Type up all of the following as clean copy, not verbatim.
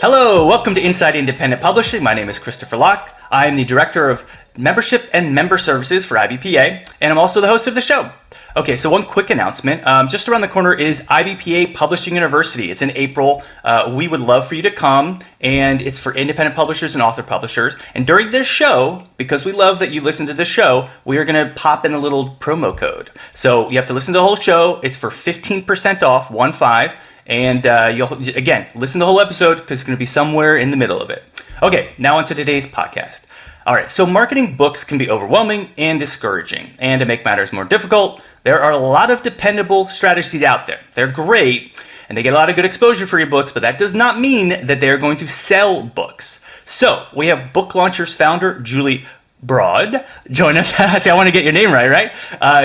Hello, welcome to Inside Independent Publishing. My name is Christopher Locke. I am the Director of Membership and Member Services for IBPA, and I'm also the host of the show. Okay, so one quick announcement. Just around the corner is IBPA Publishing University. It's in April. We would love for you to come, and it's for independent publishers and author publishers. And during this show, because we love that you listen to the show, we are going to pop in a little promo code. So you have to listen to the whole show. It's for 15% off, 15. And you'll, again, listen to the whole episode because it's going to be somewhere in the middle of it. Okay, now on to today's podcast. All right, so marketing books can be overwhelming and discouraging. And to make matters more difficult, there are a lot of dependable strategies out there. They're great, and they get a lot of good exposure for your books, but that does not mean that they're going to sell books. So we have Book Launchers founder Julie Broad join us. See, I want to get your name right?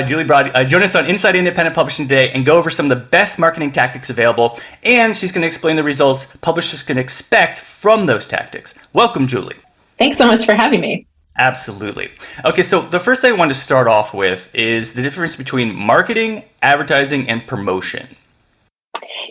Julie Broad, join us on Inside Independent Publishing today and go over some of the best marketing tactics available. And she's going to explain the results publishers can expect from those tactics. Welcome, Julie. Thanks so much for having me. Absolutely. Okay, so the first thing I want to start off with is the difference between marketing, advertising, and promotion.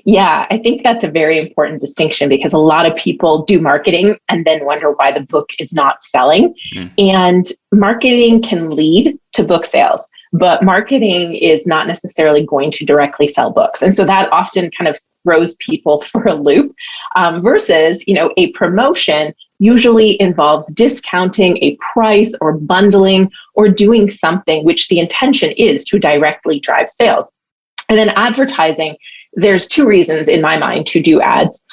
Yeah, I think that's a very important distinction because a lot of people do marketing and then wonder why the book is not selling. And marketing can lead to book sales, but marketing is not necessarily going to directly sell books. And so that often kind of throws people for a loop versus, a promotion usually involves discounting a price or bundling or doing something which the intention is to directly drive sales. And then advertising, there's two reasons in my mind to do ads,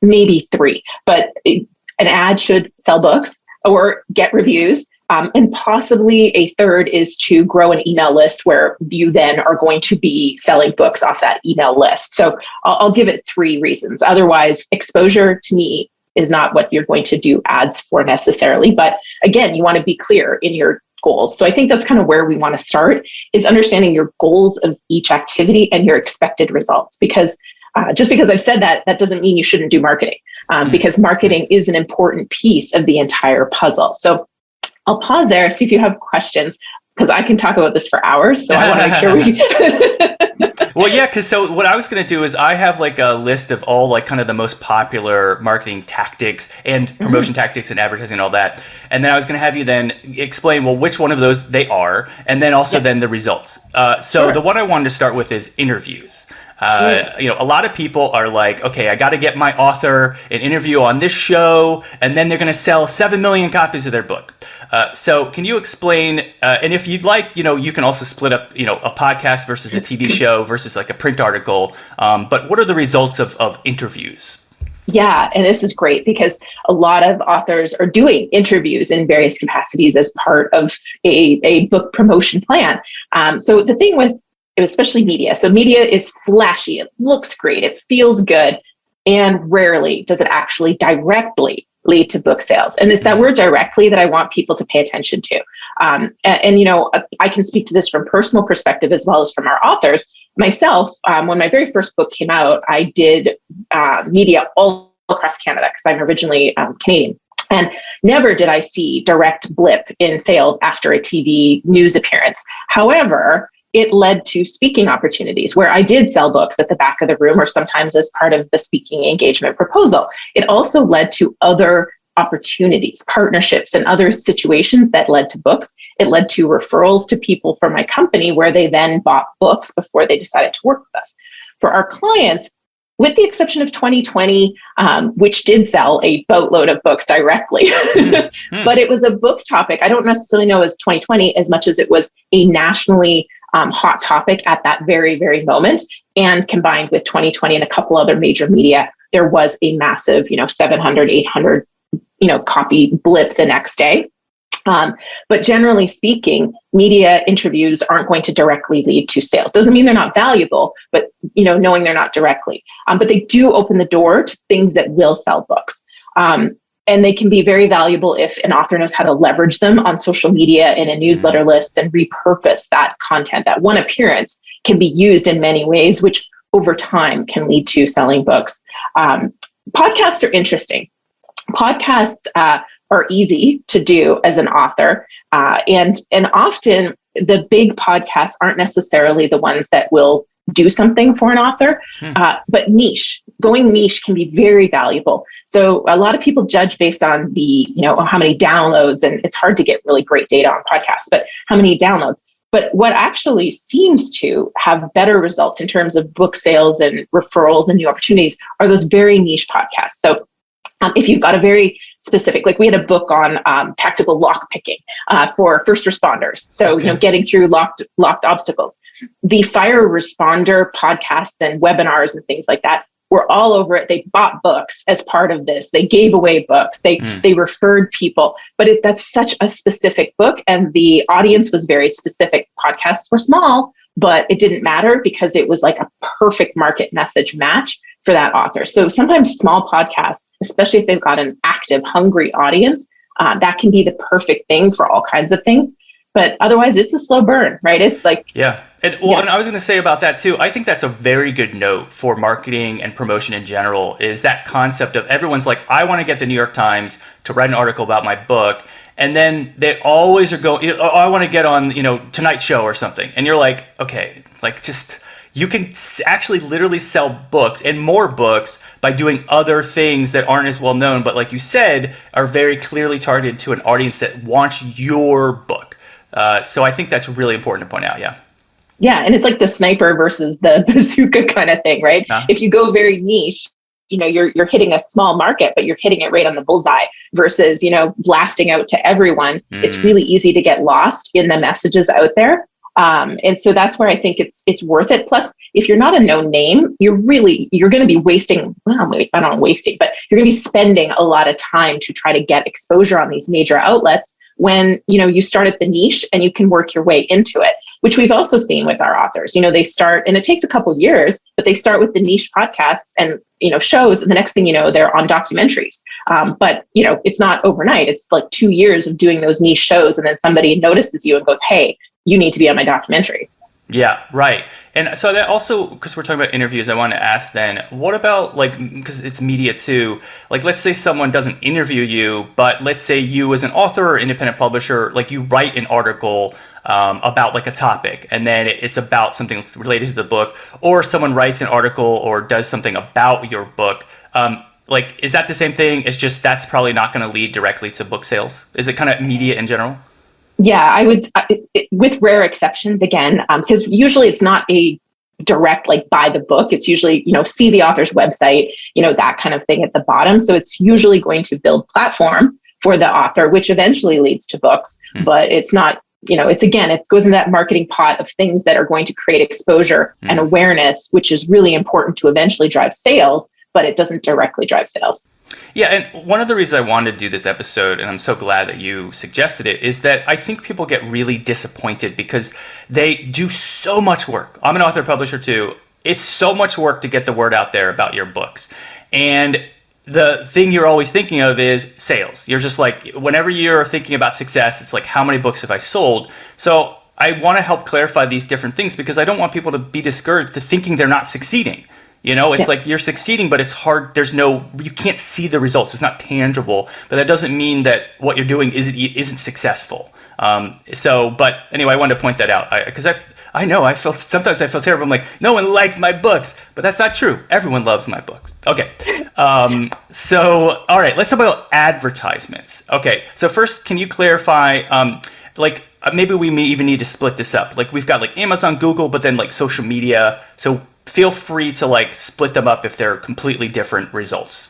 maybe three, but an ad should sell books or get reviews. And possibly a third is to grow an email list where you then are going to be selling books off that email list. So I'll give it three reasons. Otherwise, exposure to me is not what you're going to do ads for necessarily. But again, you want to be clear in your goals. So I think that's kind of where we want to start, is understanding your goals of each activity and your expected results. Because just because I've said that, that doesn't mean you shouldn't do marketing, because marketing is an important piece of the entire puzzle. So I'll pause there, see if you have questions, because I can talk about this for hours. So I want to make sure we... Well, yeah, because so what I was going to do is I have like a list of all like kind of the most popular marketing tactics and promotion tactics and advertising and all that. And then I was going to have you then explain, well, which one of those they are, and then also then the results. So the one I wanted to start with is interviews. A lot of people are like, okay, I got to get my author an interview on this show, and then they're going to sell 7 million copies of their book. So can you explain, and if you'd like, you can also split up, a podcast versus a TV show versus like a print article. But what are the results of interviews? Yeah, and this is great because a lot of authors are doing interviews in various capacities as part of a book promotion plan. So the thing with especially media. So media is flashy. It looks great. It feels good. And rarely does it actually directly lead to book sales. And it's that word directly that I want people to pay attention to. I can speak to this from personal perspective as well as from our authors. Myself, when my very first book came out, I did media all across Canada because I'm originally Canadian. And never did I see direct blip in sales after a TV news appearance. However, it led to speaking opportunities where I did sell books at the back of the room or sometimes as part of the speaking engagement proposal. It also led to other opportunities, partnerships, and other situations that led to books. It led to referrals to people from my company where they then bought books before they decided to work with us. For our clients, with the exception of 2020, which did sell a boatload of books directly, but it was a book topic. I don't necessarily know as 2020 as much as it was a nationally hot topic at that very, very moment. And combined with 2020 and a couple other major media, there was a massive, 700, 800, copy blip the next day. But generally speaking, media interviews aren't going to directly lead to sales. Doesn't mean they're not valuable, but knowing they're not directly. But they do open the door to things that will sell books. And they can be very valuable if an author knows how to leverage them on social media and in newsletter lists and repurpose that content. That one appearance can be used in many ways, which over time can lead to selling books. Podcasts are interesting. Podcasts are easy to do as an author. And often the big podcasts aren't necessarily the ones that will do something for an author, but niche. going niche can be very valuable. So a lot of people judge based on the, how many downloads, and it's hard to get really great data on podcasts, but how many downloads. But what actually seems to have better results in terms of book sales and referrals and new opportunities are those very niche podcasts. So if you've got a very specific, like we had a book on tactical lock picking for first responders. So, getting through locked obstacles. The fire responder podcasts and webinars and things like that were all over it. They bought books as part of this. They gave away books. They referred people. But that's such a specific book, and the audience was very specific. Podcasts were small, but it didn't matter because it was like a perfect market message match for that author. So sometimes small podcasts, especially if they've got an active, hungry audience, that can be the perfect thing for all kinds of things. But otherwise, it's a slow burn, right? It's like... Yeah. And I was going to say about that too, I think that's a very good note for marketing and promotion in general, is that concept of everyone's like, I want to get the New York Times to write an article about my book. And then they always are going, oh, I want to get on, Tonight Show or something. And you're like, okay, like just... You can actually literally sell books and more books by doing other things that aren't as well known, but like you said, are very clearly targeted to an audience that wants your book. So I think that's really important to point out. Yeah. Yeah. And it's like the sniper versus the bazooka kind of thing, right? If you go very niche, you're hitting a small market, but you're hitting it right on the bullseye versus, blasting out to everyone. It's really easy to get lost in the messages out there. And so that's where I think it's worth it. Plus, if you're not a known name, you're going to be wasting, but you're going to be spending a lot of time to try to get exposure on these major outlets when, you start at the niche and you can work your way into it, which we've also seen with our authors. They start, and it takes a couple of years, but they start with the niche podcasts and, shows. And the next thing you know, they're on documentaries. But, it's not overnight. It's like 2 years of doing those niche shows. And then somebody notices you and goes, hey, you need to be on my documentary. Yeah, right. And so that also, because we're talking about interviews, I want to ask then, what about because it's media too, like let's say someone doesn't interview you, but let's say you as an author or independent publisher, like you write an article about like a topic, and then it's about something related to the book, or someone writes an article or does something about your book. Is that the same thing? It's just that's probably not going to lead directly to book sales. Is it kind of media in general? Yeah, I would, with rare exceptions again, because usually it's not a direct, like buy the book. It's usually, see the author's website, that kind of thing at the bottom. So it's usually going to build platform for the author, which eventually leads to books, but it's not, it goes in that marketing pot of things that are going to create exposure and awareness, which is really important to eventually drive sales, but it doesn't directly drive sales. Yeah, and one of the reasons I wanted to do this episode, and I'm so glad that you suggested it, is that I think people get really disappointed because they do so much work. I'm an author publisher too. It's so much work to get the word out there about your books. And the thing you're always thinking of is sales. You're just like, whenever you're thinking about success, it's like, how many books have I sold? So I want to help clarify these different things because I don't want people to be discouraged to thinking they're not succeeding. It's like you're succeeding, but it's hard. You can't see the results. It's not tangible, but that doesn't mean that what you're doing isn't successful. But anyway, I wanted to point that out because sometimes I feel terrible. I'm like, no one likes my books, but that's not true. Everyone loves my books. Okay. So, all right, let's talk about advertisements. Okay. So first, can you clarify, maybe we may even need to split this up. Like we've got like Amazon, Google, but then like social media. So feel free to split them up if they're completely different results.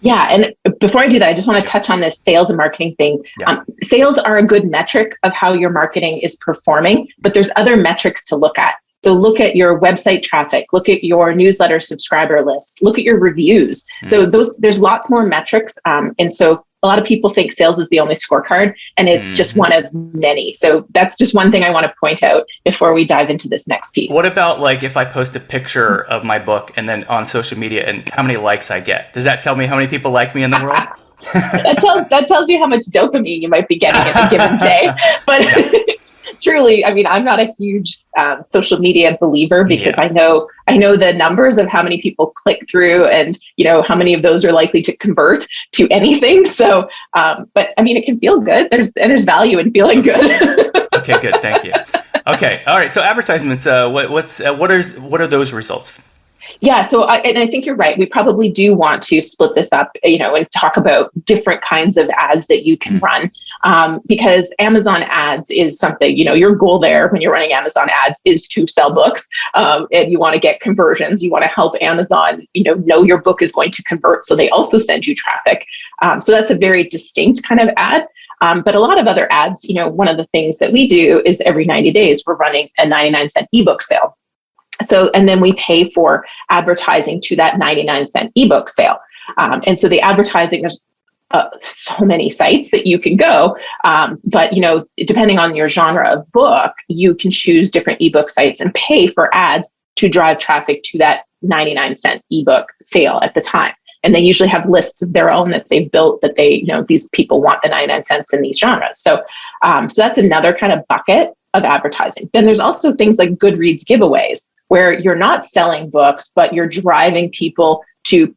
Yeah. And before I do that, I just want to touch on this sales and marketing thing. Yeah. Sales are a good metric of how your marketing is performing, but there's other metrics to look at. So look at your website traffic, look at your newsletter subscriber list, look at your reviews. So there's lots more metrics. And so a lot of people think sales is the only scorecard, and it's just one of many. So that's just one thing I want to point out before we dive into this next piece. What about if I post a picture of my book and then on social media and how many likes I get? Does that tell me how many people like me in the world? that tells you how much dopamine you might be getting at a given day. But truly, I mean, I'm not a huge social media believer because I know the numbers of how many people click through and, how many of those are likely to convert to anything. So, but I mean, it can feel good. There's value in feeling good. Okay, good. Thank you. Okay. All right. So advertisements, what are those results? Yeah, and I think you're right. We probably do want to split this up, and talk about different kinds of ads that you can run, because Amazon ads is something, your goal there when you're running Amazon ads is to sell books, and you want to get conversions. You want to help Amazon, know your book is going to convert, so they also send you traffic. So that's a very distinct kind of ad. But a lot of other ads, one of the things that we do is every 90 days, we're running a 99-cent ebook sale. So, and then we pay for advertising to that 99-cent ebook sale. And so the advertising, there's so many sites that you can go. But, depending on your genre of book, you can choose different ebook sites and pay for ads to drive traffic to that 99-cent ebook sale at the time. And they usually have lists of their own that they've built that they, these people want the 99 cents in these genres. So that's another kind of bucket of advertising. Then there's also things like Goodreads giveaways, where you're not selling books, but you're driving people to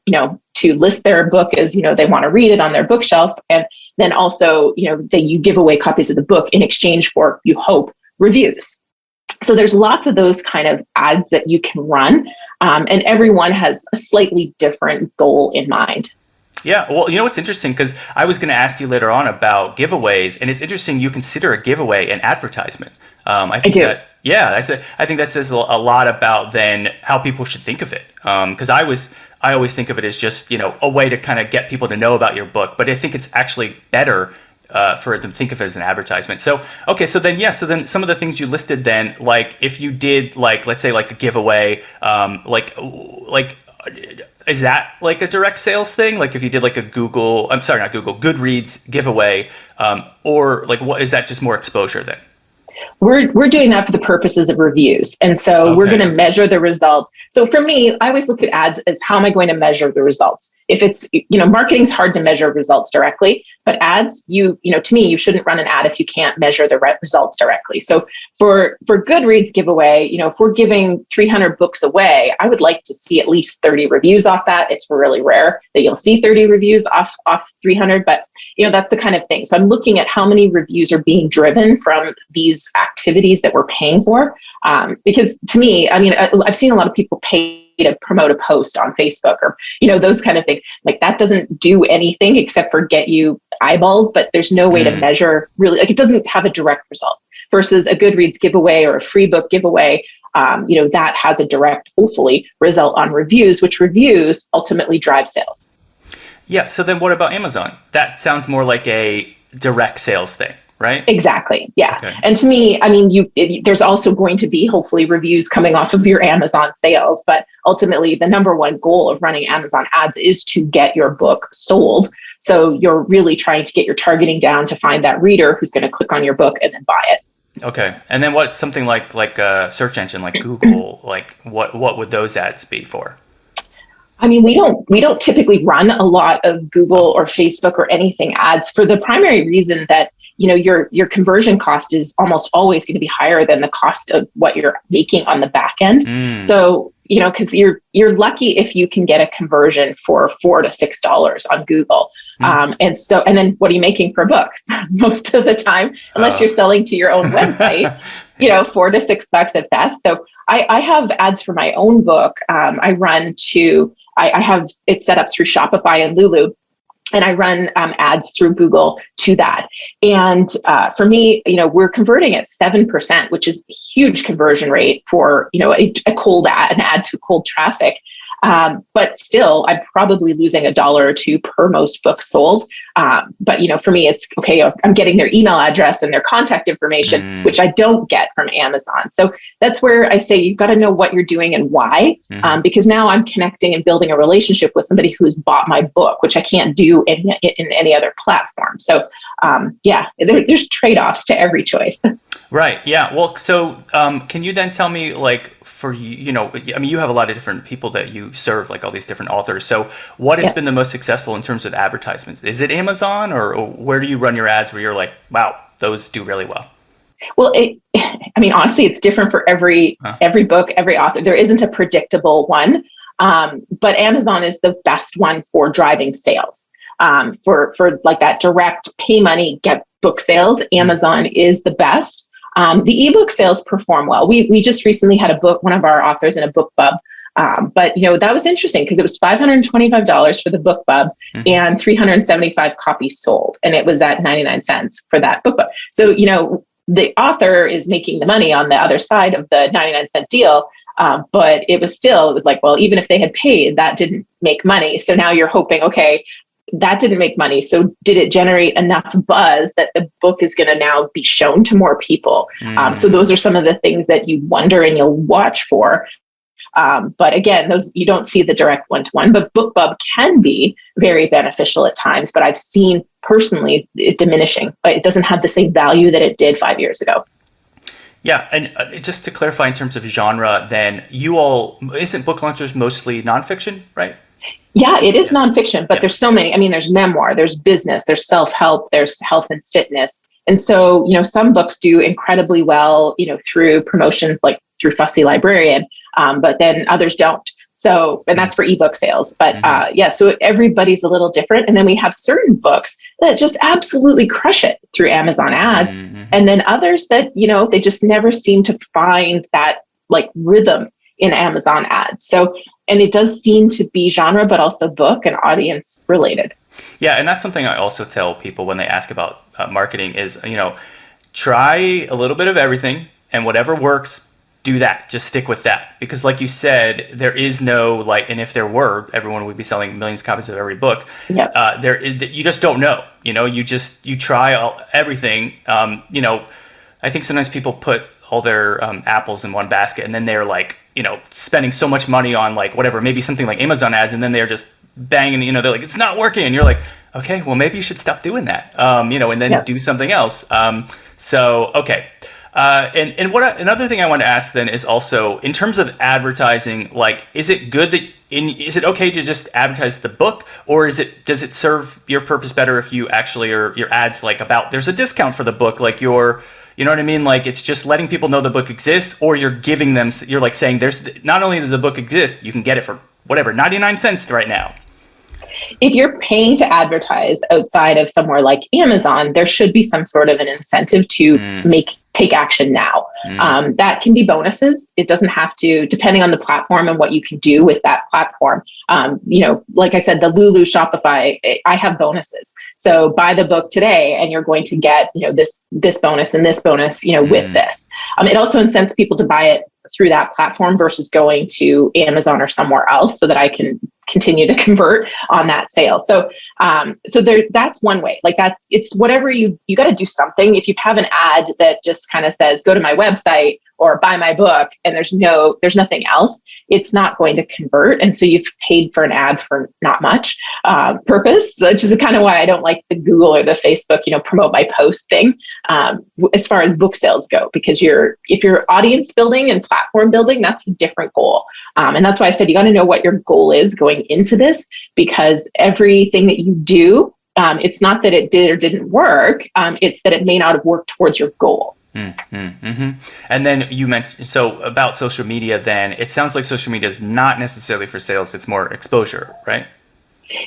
list their book as, they want to read it on their bookshelf. And then also, that you give away copies of the book in exchange for, you hope, reviews. So there's lots of those kind of ads that you can run. And everyone has a slightly different goal in mind. Yeah, well, what's interesting, because I was going to ask you later on about giveaways, and it's interesting you consider a giveaway an advertisement. I think I do. I think that says a lot about then how people should think of it. Because I always think of it as just a way to kind of get people to know about your book, but I think it's actually better for them to think of it as an advertisement. So then some of the things you listed then, like if you did let's say a giveaway, is that like a direct sales thing? Like if you did a Goodreads giveaway, or what is that just more exposure then? We're doing that for the purposes of reviews. And so we're going to measure the results. So for me, I always look at ads as how am I going to measure the results? If it's, marketing's hard to measure results directly, but ads, to me, you shouldn't run an ad if you can't measure the results directly. So for Goodreads giveaway, if we're giving 300 books away, I would like to see at least 30 reviews off that. It's really rare that you'll see 30 reviews off 300, but that's the kind of thing. So I'm looking at how many reviews are being driven from these activities that we're paying for. Because to me, I've seen a lot of people pay to promote a post on Facebook or, those kind of things. Like that doesn't do anything except for get you eyeballs, but there's no way to measure really, it doesn't have a direct result versus a Goodreads giveaway or a free book giveaway. That has a direct, hopefully, result on reviews, which reviews ultimately drive sales. Yeah. So then what about Amazon? That sounds more like a direct sales thing, right? Exactly. Yeah. Okay. And to me, there's also going to be hopefully reviews coming off of your Amazon sales, but ultimately the number one goal of running Amazon ads is to get your book sold. So you're really trying to get your targeting down to find that reader who's going to click on your book and then buy it. Okay. And then what's something like a search engine like Google, what would those ads be for? We don't typically run a lot of Google or Facebook or anything ads for the primary reason that, your conversion cost is almost always going to be higher than the cost of what you're making on the back end. So, because you're lucky if you can get a conversion for $4 to $6 on Google. And then what are you making per book? Most of the time, unless you're selling to your own website, $4 to $6 at best. So I have ads for my own book. I have it set up through Shopify and Lulu. And I run ads through Google to that. And for me, we're converting at 7%, which is a huge conversion rate for, a cold ad, an ad to cold traffic. But still, I'm probably losing $1 or $2 per most books sold. But for me, it's okay. I'm getting their email address and their contact information, which I don't get from Amazon. So that's where I say you've got to know what you're doing and why, because now I'm connecting and building a relationship with somebody who's bought my book, which I can't do in any other platform. So there's trade-offs to every choice. Right. Yeah. Well, so can you then tell me, for you have a lot of different people that you serve, all these different authors. So what has been the most successful in terms of advertisements? Is it Amazon, or where do you run your ads where you're like, wow, those do really well? Well, honestly, it's different for every book, every author. There isn't a predictable one, but Amazon is the best one for driving sales. For that direct pay money, get book sales, Amazon is the best. The ebook sales perform well. We just recently had one of our authors in a book club But that was interesting because it was $525 for the BookBub and 375 copies sold, and it was at 99 cents for that BookBub. So the author is making the money on the other side of the 99-cent deal. But it was like, well, even if they had paid, that didn't make money. So now you're hoping, okay, that didn't make money. So did it generate enough buzz that the book is going to now be shown to more people? So those are some of the things that you wonder and you'll watch for. But again, those, you don't see the direct one-to-one, but BookBub can be very beneficial at times, but I've seen personally it diminishing. It doesn't have the same value that it did 5 years ago. Yeah, and just to clarify in terms of genre, then isn't Book Launchers mostly nonfiction, right? Yeah, it is nonfiction, but there's so many. I mean, there's memoir, there's business, there's self-help, there's health and fitness. And so, some books do incredibly well, through promotions like through Fussy Librarian, but then others don't. So, and that's for ebook sales. But so everybody's a little different. And then we have certain books that just absolutely crush it through Amazon ads. And then others that, they just never seem to find that like rhythm in Amazon ads. So, and it does seem to be genre, but also book and audience related. Yeah, and that's something I also tell people when they ask about marketing is, try a little bit of everything, and whatever works, do that. Just stick with that. Because like you said, there is no and if there were, everyone would be selling millions of copies of every book. Yep. You just don't know. You try everything. I think sometimes people put all their apples in one basket, and then they're spending so much money on whatever, maybe something like Amazon ads, and then they're just banging, they're like, it's not working. And you're like, okay, well, maybe you should stop doing that, and then do something else. Okay. And another thing I want to ask then is also in terms of advertising, is it good is it okay to just advertise the book, or does it serve your purpose better if you actually your ads there's a discount for the book, you know what I mean? It's just letting people know the book exists, or you're giving them, you're saying there's not only does the book exist, you can get it for whatever, 99 cents right now. If you're paying to advertise outside of somewhere like Amazon, there should be some sort of an incentive to take action now. That can be bonuses. It doesn't have to, depending on the platform and what you can do with that platform. Like I said, the Lulu Shopify, I have bonuses. So buy the book today and you're going to get, this bonus and this bonus, with this. It also incents people to buy it through that platform versus going to Amazon or somewhere else so that I can continue to convert on that sale. So, that's one way. It's whatever you got to do something. If you have an ad that just kind of says, go to my website or buy my book, and there's nothing else, it's not going to convert. And so you've paid for an ad for not much purpose, which is kind of why I don't like the Google or the Facebook, promote my post thing, as far as book sales go, because if you're audience building and platform building, that's a different goal. And that's why I said, you got to know what your goal is going into this, because everything that you do, it's not that it did or didn't work. It's that it may not have worked towards your goal. And then you mentioned, so about social media, then it sounds like social media is not necessarily for sales. It's more exposure, right?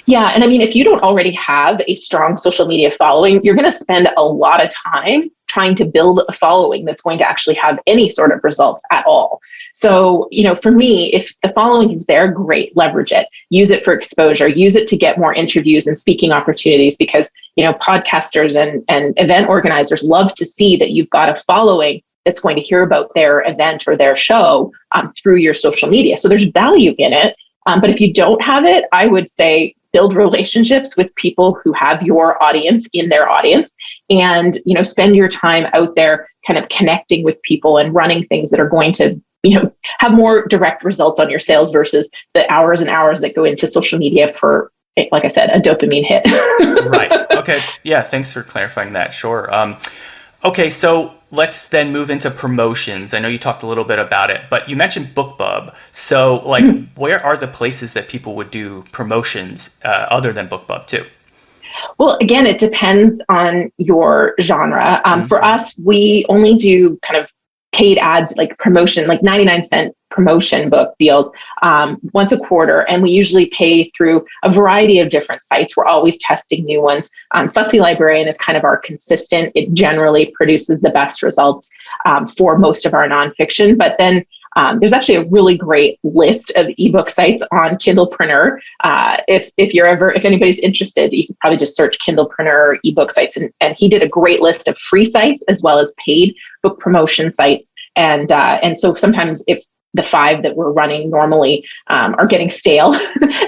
Yeah. And I mean, if you don't already have a strong social media following, you're going to spend a lot of time trying to build a following that's going to actually have any sort of results at all. So, for me, if the following is there, great, leverage it, use it for exposure, use it to get more interviews and speaking opportunities, because, podcasters and event organizers love to see that you've got a following that's going to hear about their event or their show through your social media. So there's value in it. But if you don't have it, I would say build relationships with people who have your audience in their audience, and, spend your time out there kind of connecting with people and running things that are going to, have more direct results on your sales versus the hours and hours that go into social media for, like I said, a dopamine hit. Right. Okay. Yeah. Thanks for clarifying that. Sure. Okay. So let's then move into promotions. I know you talked a little bit about it, but you mentioned BookBub. So where are the places that people would do promotions other than BookBub too? Well, again, it depends on your genre. For us, we only do kind of paid ads, like promotion, like 99-cent promotion book deals once a quarter. And we usually pay through a variety of different sites. We're always testing new ones. Fussy Librarian is kind of our consistent. It generally produces the best results for most of our nonfiction. But then There's actually a really great list of ebook sites on Kindlepreneur. If anybody's interested, you can probably just search Kindlepreneur ebook sites, and he did a great list of free sites as well as paid book promotion sites. And so sometimes if the 5 that we're running normally are getting stale,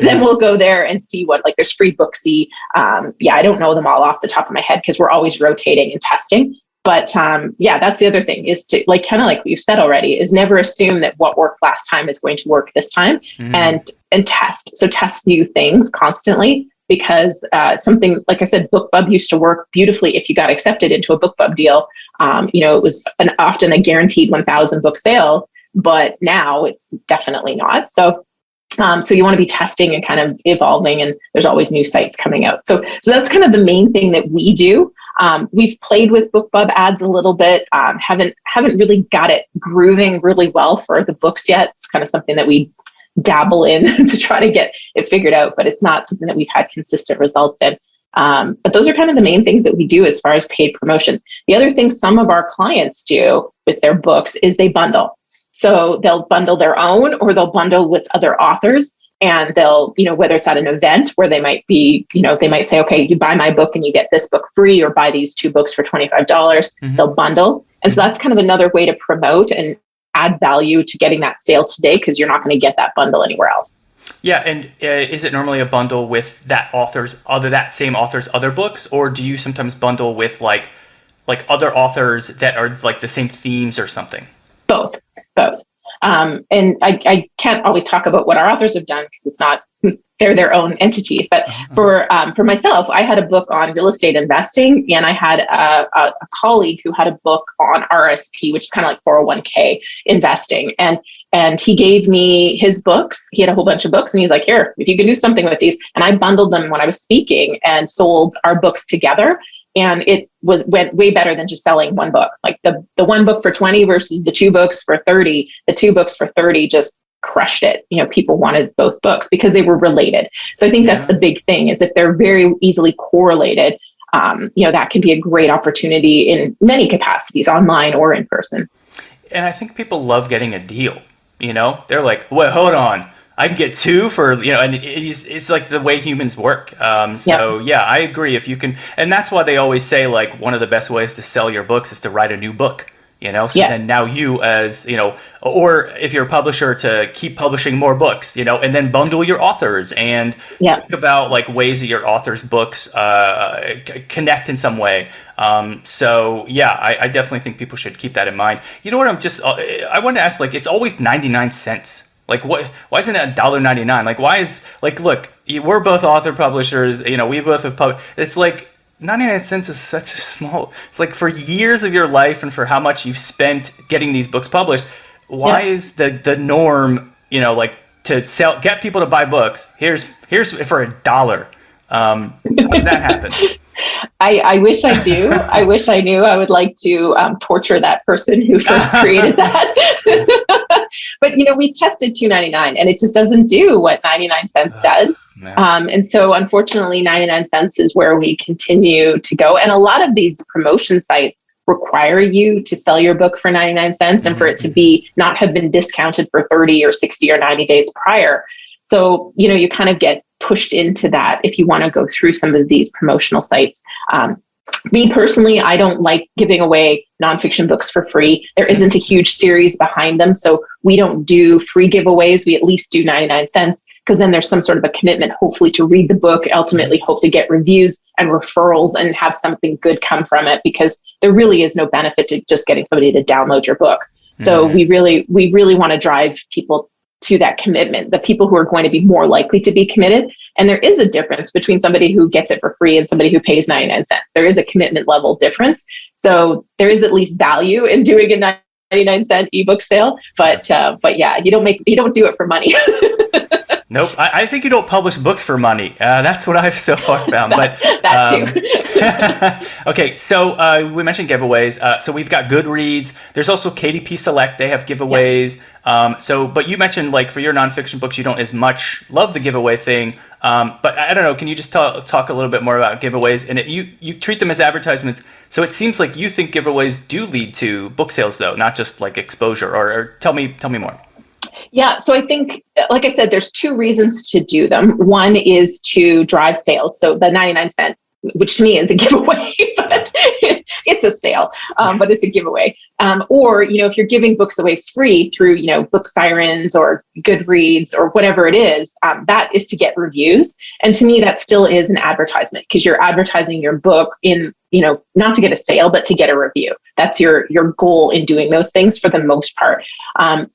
then we'll go there and see what, like, there's free Booksy. I don't know them all off the top of my head because we're always rotating and testing. But that's the other thing, is to, like, kind of like what you've said already, is never assume that what worked last time is going to work this time, and test. So test new things constantly, because something, like I said, BookBub used to work beautifully if you got accepted into a BookBub deal. It was often a guaranteed 1,000 book sales, but now it's definitely not. So you want to be testing and kind of evolving, and there's always new sites coming out. So that's kind of the main thing that we do. We've played with BookBub ads a little bit, haven't really got it grooving really well for the books yet. It's kind of something that we dabble in to try to get it figured out, but it's not something that we've had consistent results in. But those are kind of the main things that we do as far as paid promotion. The other thing some of our clients do with their books is they bundle. So they'll bundle their own, or they'll bundle with other authors, and they'll, whether it's at an event where they might be, they might say, okay, you buy my book and you get this book free, or buy these 2 books for $25. They'll bundle. And so that's kind of another way to promote and add value to getting that sale today, because you're not going to get that bundle anywhere else. Yeah, and is it normally a bundle with that same author's other books, or do you sometimes bundle with like other authors that are like the same themes or something? Both. And I can't always talk about what our authors have done because it's not, they're their own entity. But for myself, I had a book on real estate investing, and I had a colleague who had a book on RSP, which is kind of like 401k investing. And he gave me his books. He had a whole bunch of books, and he's like, here, if you can do something with these. And I bundled them when I was speaking and sold our books together. And it went way better than just selling one book. Like the one book for 20 versus the 2 books for 30. The 2 books for 30 just crushed it. People wanted both books because they were related. So I think that's the big thing, is if they're very easily correlated, that can be a great opportunity in many capacities, online or in person. And I think people love getting a deal. They're like, wait, hold on, I can get 2 for, and it's like the way humans work. I agree. If you can, and that's why they always say, like, one of the best ways to sell your books is to write a new book, then now you, as, or if you're a publisher, to keep publishing more books, and then bundle your authors and think about like ways that your authors' books connect in some way. I definitely think people should keep that in mind. You know what, I wanted to ask, like, it's always 99 cents. Like, what? Why isn't it $1.99? Like, why is, like, look, we're both author publishers. We both have it's like 99 cents is such a small. It's like for years of your life and for how much you've spent getting these books published. Why is the norm? Like, to get people to buy books. Here's for $1. How did that happen? I wish I do. I wish I knew. I would like to torture that person who first created that. But, we tested $2.99 and it just doesn't do what 99 cents does. And so unfortunately, 99 cents is where we continue to go. And a lot of these promotion sites require you to sell your book for 99 cents and for it to be not have been discounted for 30 or 60 or 90 days prior. So, you kind of get pushed into that if you want to go through some of these promotional sites. Me personally, I don't like giving away nonfiction books for free. There isn't a huge series behind them. So we don't do free giveaways. We at least do 99 cents because then there's some sort of a commitment, hopefully, to read the book, ultimately, hopefully get reviews and referrals and have something good come from it, because there really is no benefit to just getting somebody to download your book. So we really want to drive people to that commitment, the people who are going to be more likely to be committed. And there is a difference between somebody who gets it for free and somebody who pays 99 cents. There is a commitment level difference. So there is at least value in doing a 99 cent ebook sale, but you don't do it for money. Nope. I think you don't publish books for money. That's what I've so far found. That too. Okay, so we mentioned giveaways. So we've got Goodreads. There's also KDP Select. They have giveaways. But you mentioned like for your nonfiction books, you don't as much love the giveaway thing. But I don't know. Can you just talk a little bit more about giveaways? And you treat them as advertisements. So it seems like you think giveaways do lead to book sales, though, not just like exposure. Or tell me more. Yeah. So I think, like I said, there's two reasons to do them. One is to drive sales. So the 99¢, which to me is a giveaway, but it's a sale, but it's a giveaway. Or, if you're giving books away free through, Book Sirens or Goodreads or whatever it is, that is to get reviews. And to me, that still is an advertisement because you're advertising your book in, not to get a sale, but to get a review. That's your goal in doing those things for the most part.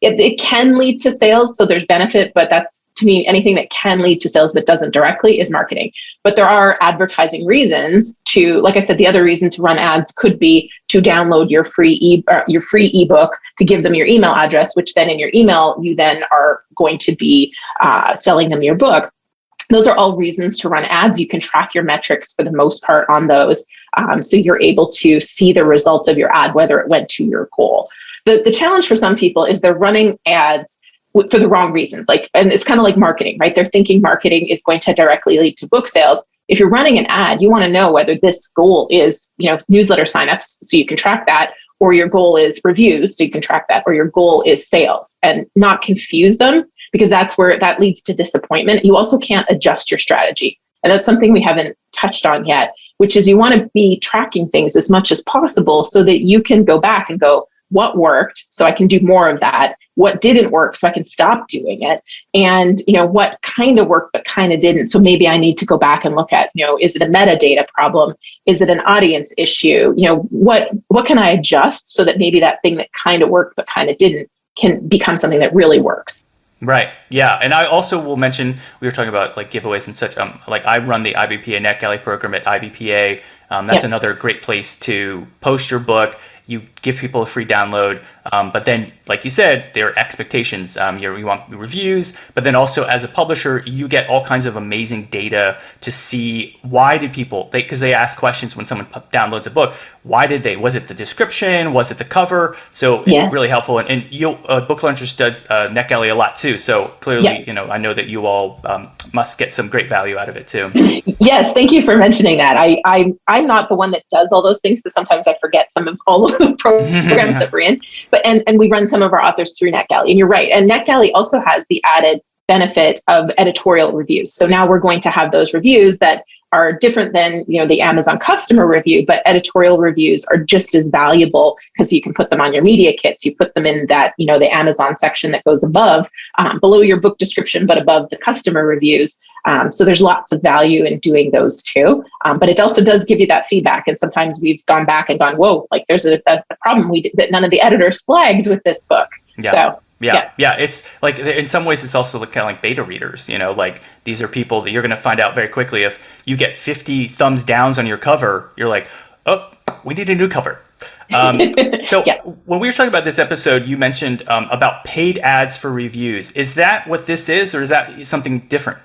It can lead to sales, so there's benefit, but that's, to me, anything that can lead to sales but doesn't directly is marketing. But there are advertising reasons to, like I said, the other reason to run ads could be to download your free ebook, to give them your email address, which then in your email, you then are going to be selling them your book. Those are all reasons to run ads. You can track your metrics for the most part on those. So you're able to see the results of your ad, whether it went to your goal. The challenge for some people is they're running ads for the wrong reasons. And it's kind of like marketing, right? They're thinking marketing is going to directly lead to book sales. If you're running an ad, you want to know whether this goal is, newsletter signups, so you can track that, or your goal is reviews, so you can track that, or your goal is sales, and not confuse them, because that's where that leads to disappointment. You also can't adjust your strategy. And that's something we haven't touched on yet, which is you want to be tracking things as much as possible so that you can go back and go, what worked? So I can do more of that. What didn't work? So I can stop doing it. And, what kind of worked, but kind of didn't. So maybe I need to go back and look at, is it a metadata problem? Is it an audience issue? What can I adjust so that maybe that thing that kind of worked, but kind of didn't can become something that really works? Right. Yeah. And I also will mention, we were talking about like giveaways and such. Like I run the IBPA NetGalley program at IBPA. That's another great place to post your book. You give people a free download, but then, like you said, there are expectations. You want reviews, but then also as a publisher, you get all kinds of amazing data to see why did people, because they ask questions when someone downloads a book. Why did they? Was it the description? Was it the cover? So it's really helpful. And Book Launchers does NetGalley a lot too. So clearly, I know that you all must get some great value out of it too. Yes, thank you for mentioning that. I'm not the one that does all those things, so sometimes I forget some of all of the programs that we're in. But and we run some of our authors through NetGalley, and you're right. And NetGalley also has the added benefit of editorial reviews. So now we're going to have those reviews that are different than the Amazon customer review, but editorial reviews are just as valuable because you can put them on your media kits. You put them in that the Amazon section that goes above, below your book description, but above the customer reviews. So there's lots of value in doing those too. But it also does give you that feedback. And sometimes we've gone back and gone, whoa, like there's a problem that none of the editors flagged with this book. Yeah. So. Yeah. It's like, in some ways, it's also kind of like beta readers, like these are people that you're going to find out very quickly. If you get 50 thumbs downs on your cover, you're like, oh, we need a new cover. So when we were talking about this episode, you mentioned about paid ads for reviews. Is that what this is, or is that something different?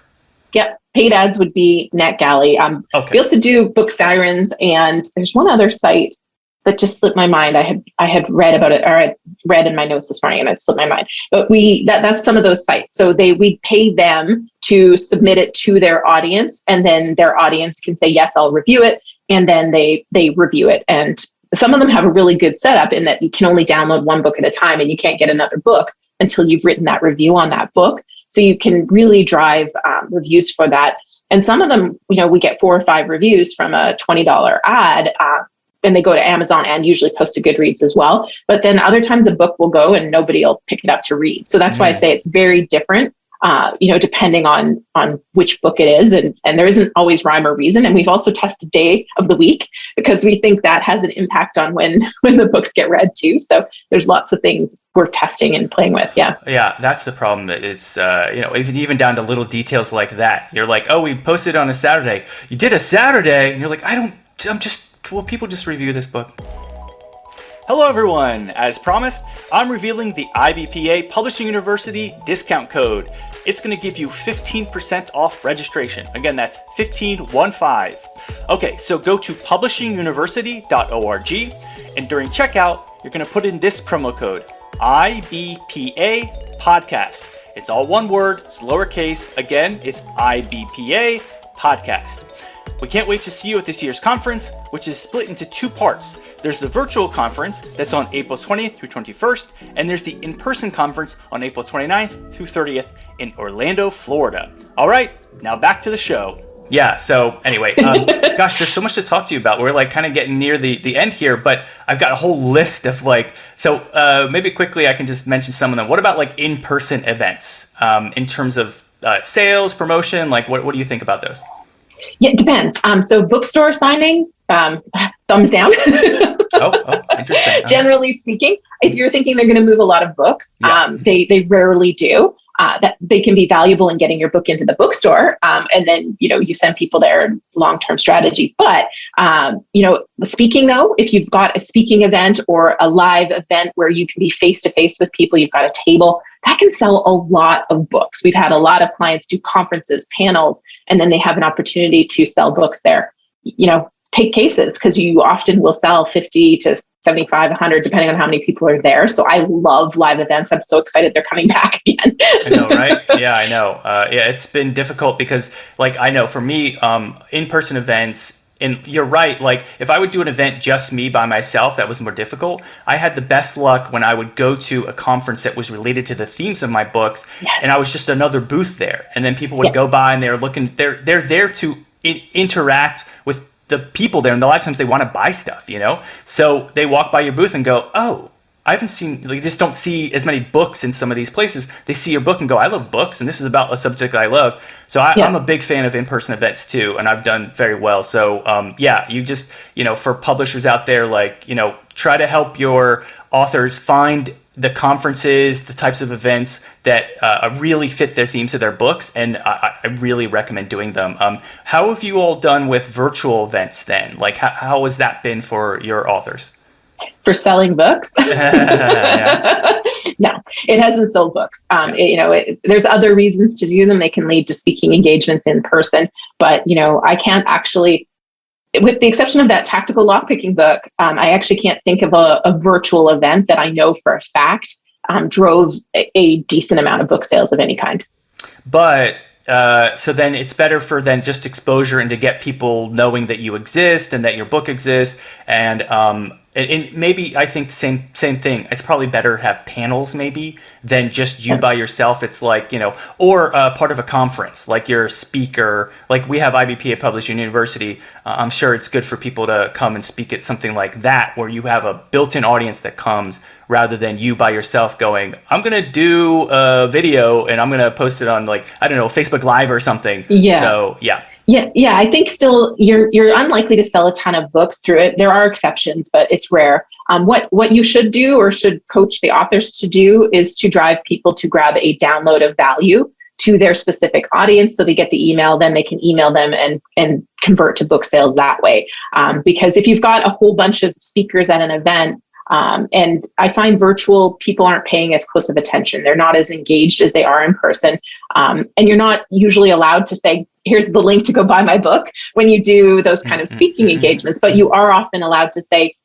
Yeah, paid ads would be NetGalley. Okay. We also do Book Sirens, and there's one other site that just slipped my mind. I had read about it, or I read in my notes this morning, and it slipped my mind. But that's some of those sites. So we pay them to submit it to their audience, and then their audience can say, yes, I'll review it, and then they review it. And some of them have a really good setup in that you can only download one book at a time, and you can't get another book until you've written that review on that book. So you can really drive reviews for that. And some of them, we get 4 or 5 reviews from a $20 ad, and they go to Amazon and usually post to Goodreads as well. But then other times the book will go and nobody will pick it up to read. So that's why I say it's very different, depending on which book it is. And there isn't always rhyme or reason. And we've also tested day of the week because we think that has an impact on when the books get read too. So there's lots of things we're testing and playing with. Yeah. Yeah, that's the problem. It's, even down to little details like that. You're like, oh, we posted on a Saturday. You did a Saturday. And you're like, people just review this book. Hello everyone! As promised, I'm revealing the IBPA Publishing University discount code. It's going to give you 15% off registration. Again, that's 1515. Okay, so go to publishinguniversity.org, and during checkout, you're going to put in this promo code, IBPA Podcast. It's all one word, it's lowercase. Again, it's IBPA Podcast. We can't wait to see you at this year's conference, which is split into two parts. There's the virtual conference that's on April 20th through 21st, and there's the in-person conference on April 29th through 30th in Orlando, Florida. All right, now back to the show. Yeah, so anyway, gosh, there's so much to talk to you about. We're like kind of getting near the end here, but I've got a whole list of maybe quickly I can just mention some of them. What about like in-person events in terms of sales, promotion? Like what do you think about those? Yeah, it depends. So bookstore signings, thumbs down. Oh, interesting. Generally speaking, if you're thinking they're going to move a lot of books, they rarely do. That they can be valuable in getting your book into the bookstore, and then you send people there. Long-term strategy, but speaking though, if you've got a speaking event or a live event where you can be face-to-face with people, you've got a table that can sell a lot of books. We've had a lot of clients do conferences, panels, and then they have an opportunity to sell books there. Take cases, because you often will sell 50 to 75, 100, depending on how many people are there. So I love live events. I'm so excited they're coming back again. I know, right? Yeah, I know. It's been difficult because, I know for me, in-person events, and you're right, if I would do an event just me by myself, that was more difficult. I had the best luck when I would go to a conference that was related to the themes of my books, and I was just another booth there. And then people would go by and they're there to interact with the people there, and a lot of times they want to buy stuff, so they walk by your booth and go, oh, I haven't seen, you just don't see as many books in some of these places. They see your book and go, I love books, and this is about a subject that I love. So I'm a big fan of in-person events too, and I've done very well. So you just, for publishers out there, try to help your authors find the conferences, the types of events that really fit their themes of their books, and I really recommend doing them. How have you all done with virtual events then? How has that been for your authors? For selling books? No, it hasn't sold books. There's other reasons to do them. They can lead to speaking engagements in person, but I can't actually, with the exception of that tactical lockpicking book, I actually can't think of a virtual event that I know for a fact drove a decent amount of book sales of any kind. But so then it's better for then just exposure and to get people knowing that you exist and that your book exists, and maybe I think same thing. It's probably better to have panels maybe than just you by yourself. It's or part of a conference, like you're a speaker. Like we have IBPA Publishing University. I'm sure it's good for people to come and speak at something like that, where you have a built-in audience that comes, rather than you by yourself going, I'm going to do a video and I'm going to post it on Facebook Live or something. Yeah. So, yeah. Yeah. I think still you're unlikely to sell a ton of books through it. There are exceptions, but it's rare. What you should do, or should coach the authors to do, is to drive people to grab a download of value to their specific audience, so they get the email, then they can email them and convert to book sales that way. Because if you've got a whole bunch of speakers at an event, and I find virtual people aren't paying as close of attention. They're not as engaged as they are in person. And you're not usually allowed to say, here's the link to go buy my book when you do those kind of speaking engagements, but you are often allowed to say,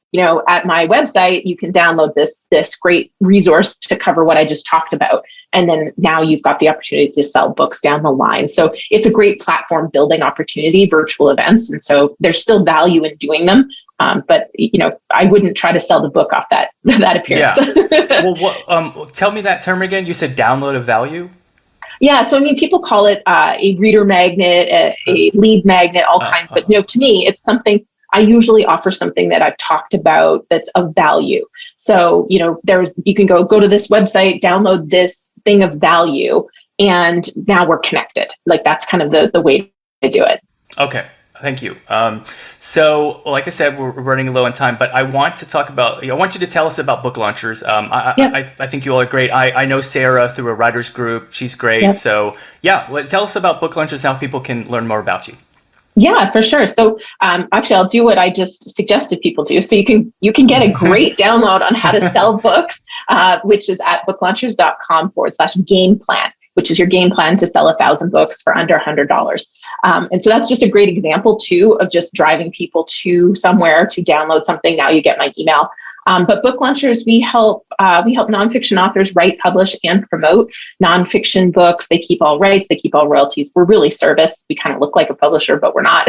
at my website, you can download this great resource to cover what I just talked about. And then now you've got the opportunity to sell books down the line. So it's a great platform building opportunity, virtual events. And so there's still value in doing them. But I wouldn't try to sell the book off that appearance. Yeah. Well, tell me that term again. You said download of value? Yeah. So, people call it a reader magnet, a lead magnet, all kinds. But, to me, it's something. I usually offer something that I've talked about that's of value. So, you can go to this website, download this thing of value, and now we're connected. That's kind of the way to do it. Okay. Thank you. So, like I said, we're running low on time, but I want to talk about, I want you to tell us about book launchers. I think you all are great. I know Sarah through a writer's group. She's great. Yep. So, tell us about book launchers, how people can learn more about you. Yeah, for sure. So actually, I'll do what I just suggested people do. So you can get a great download on how to sell books, which is at booklaunchers.com/game plan, which is your game plan to sell 1,000 books for under $100. And so that's just a great example too of just driving people to somewhere to download something. Now you get my email. But Book Launchers, we help nonfiction authors write, publish, and promote nonfiction books. They keep all rights, they keep all royalties. We're really service. We kind of look like a publisher, but we're not.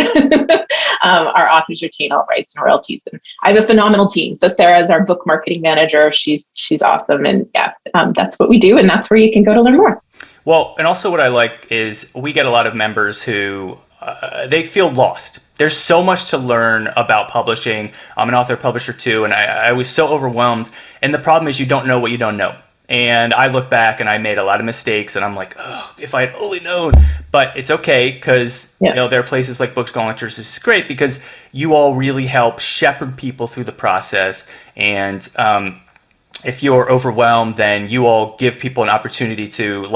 Our authors retain all rights and royalties. And I have a phenomenal team. So Sarah is our book marketing manager. She's awesome. And yeah, that's what we do. And that's where you can go to learn more. Well, and also what I like is we get a lot of members who they feel lost. There's so much to learn about publishing. I'm an author publisher too, and I was so overwhelmed. And the problem is you don't know what you don't know. And I look back and I made a lot of mistakes, and I'm like, oh, if I had only known. But it's okay because there are places like Book Launchers. This is great because you all really help shepherd people through the process. And if you're overwhelmed, then you all give people an opportunity to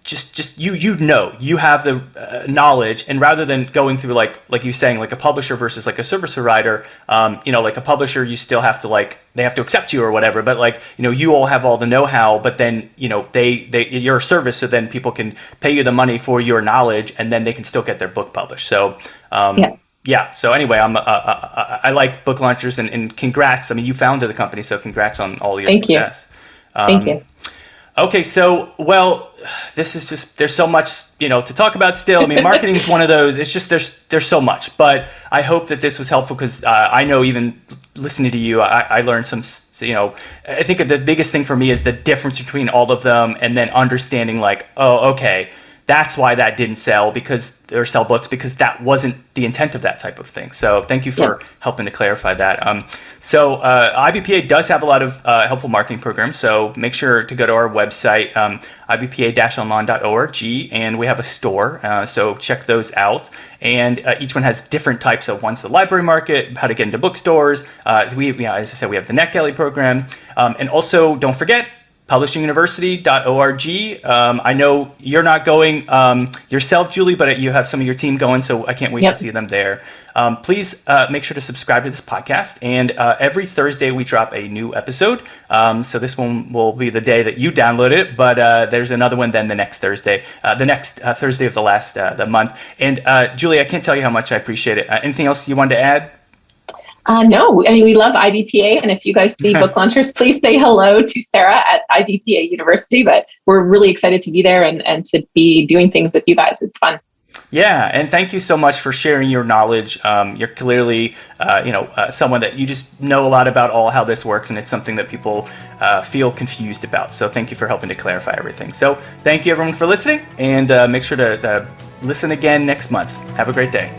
just you have the knowledge, and rather than going through like you saying like a publisher versus like a service provider, like a publisher, you still have to they have to accept you or whatever, but you all have all the know-how, but then you're a service, so then people can pay you the money for your knowledge, and then they can still get their book published. So so anyway, I like Book Launchers, and congrats. I mean, you founded the company, so congrats on all your success. Thank you. Okay, so, this is just, there's so much, to talk about still. I mean, marketing is one of those, it's just, there's so much, but I hope that this was helpful because I know even listening to you, I learned some, I think the biggest thing for me is the difference between all of them, and then understanding okay, that's why that didn't sell or sell books, because that wasn't the intent of that type of thing. So thank you for helping to clarify that. IBPA does have a lot of helpful marketing programs. So make sure to go to our website, ibpa-online.org, and we have a store. So check those out. And each one has different types of one's the library market, how to get into bookstores. As I said, we have the NetGalley program. And also, don't forget, publishinguniversity.org. I know you're not going yourself, Julie, but you have some of your team going, so I can't wait to see them there. Please make sure to subscribe to this podcast. And every Thursday we drop a new episode. So this one will be the day that you download it, but there's another one then the next Thursday, Thursday of the month. And Julie, I can't tell you how much I appreciate it. Anything else you wanted to add? No, I mean, we love IBPA. And if you guys see Book Launchers, please say hello to Sarah at IBPA University. But we're really excited to be there and to be doing things with you guys. It's fun. Yeah, and thank you so much for sharing your knowledge. You're clearly, someone that you just know a lot about how this works, and it's something that people feel confused about. So thank you for helping to clarify everything. So thank you, everyone, for listening, and make sure to listen again next month. Have a great day.